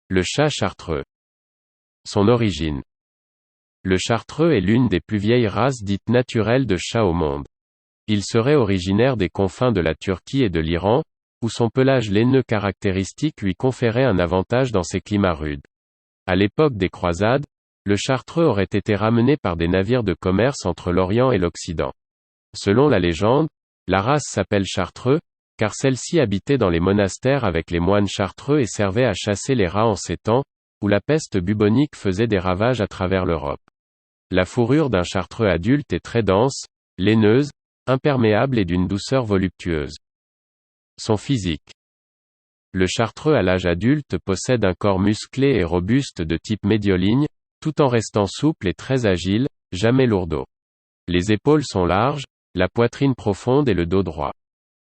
Le chat chartreux. Son origine. Le chartreux est l'une des plus vieilles races dites naturelles de chats au monde. Il serait originaire des confins de la Turquie et de l'Iran, où son pelage laineux caractéristique lui conférait un avantage dans ces climats rudes. À l'époque des croisades, le chartreux aurait été ramené par des navires de commerce entre l'Orient et l'Occident. Selon la légende, la race s'appelle chartreux, car celle-ci habitait dans les monastères avec les moines chartreux et servait à chasser les rats en ces temps, où la peste bubonique faisait des ravages à travers l'Europe. La fourrure d'un chartreux adulte est très dense, laineuse, imperméable et d'une douceur voluptueuse. Son physique. Le chartreux à l'âge adulte possède un corps musclé et robuste de type médioligne, tout en restant souple et très agile, jamais lourdeau. Les épaules sont larges, la poitrine profonde et le dos droit.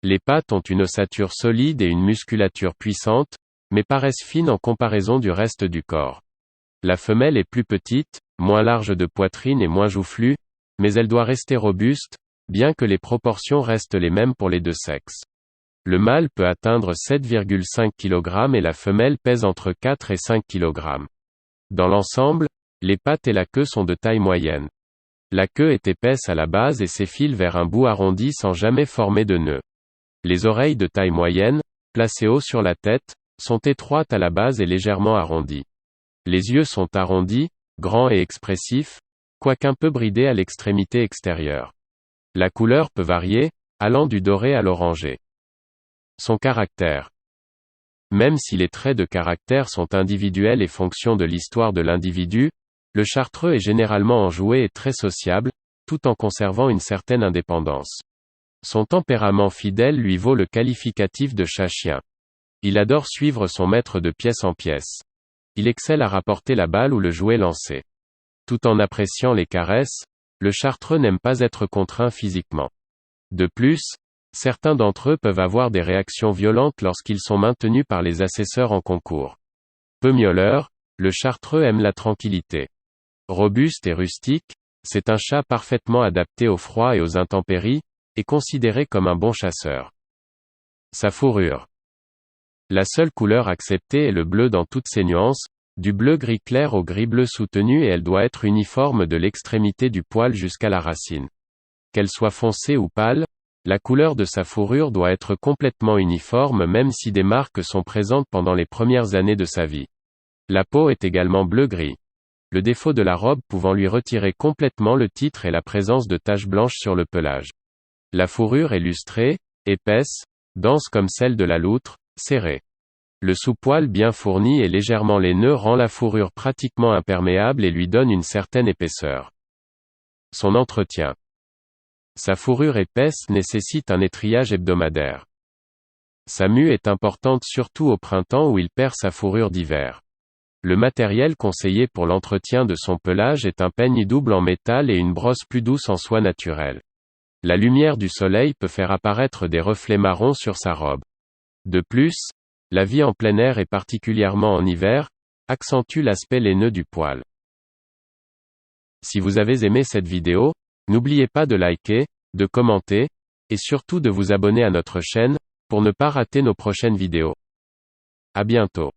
Les pattes ont une ossature solide et une musculature puissante, mais paraissent fines en comparaison du reste du corps. La femelle est plus petite, moins large de poitrine et moins joufflue, mais elle doit rester robuste, bien que les proportions restent les mêmes pour les deux sexes. Le mâle peut atteindre 7,5 kg et la femelle pèse entre 4 et 5 kg. Dans l'ensemble, les pattes et la queue sont de taille moyenne. La queue est épaisse à la base et s'effile vers un bout arrondi sans jamais former de nœud. Les oreilles de taille moyenne, placées haut sur la tête, sont étroites à la base et légèrement arrondies. Les yeux sont arrondis, grands et expressifs, quoiqu'un peu bridés à l'extrémité extérieure. La couleur peut varier, allant du doré à l'orangé. Son caractère. Même si les traits de caractère sont individuels et fonction de l'histoire de l'individu, le chartreux est généralement enjoué et très sociable, tout en conservant une certaine indépendance. Son tempérament fidèle lui vaut le qualificatif de chat-chien. Il adore suivre son maître de pièce en pièce. Il excelle à rapporter la balle ou le jouet lancé. Tout en appréciant les caresses, le chartreux n'aime pas être contraint physiquement. De plus, certains d'entre eux peuvent avoir des réactions violentes lorsqu'ils sont maintenus par les assesseurs en concours. Peu miauleur, le chartreux aime la tranquillité. Robuste et rustique, c'est un chat parfaitement adapté au froid et aux intempéries, et considéré comme un bon chasseur. Sa fourrure. La seule couleur acceptée est le bleu dans toutes ses nuances, du bleu-gris clair au gris-bleu soutenu, et elle doit être uniforme de l'extrémité du poil jusqu'à la racine. Qu'elle soit foncée ou pâle, la couleur de sa fourrure doit être complètement uniforme même si des marques sont présentes pendant les premières années de sa vie. La peau est également bleu-gris. Le défaut de la robe pouvant lui retirer complètement le titre est la présence de taches blanches sur le pelage. La fourrure est lustrée, épaisse, dense comme celle de la loutre, serrée. Le sous-poil bien fourni et légèrement laineux rend la fourrure pratiquement imperméable et lui donne une certaine épaisseur. Son entretien. Sa fourrure épaisse nécessite un étrillage hebdomadaire. Sa mue est importante surtout au printemps où il perd sa fourrure d'hiver. Le matériel conseillé pour l'entretien de son pelage est un peigne double en métal et une brosse plus douce en soie naturelle. La lumière du soleil peut faire apparaître des reflets marrons sur sa robe. De plus, la vie en plein air et particulièrement en hiver, accentue l'aspect laineux du poil. Si vous avez aimé cette vidéo, n'oubliez pas de liker, de commenter, et surtout de vous abonner à notre chaîne, pour ne pas rater nos prochaines vidéos. À bientôt.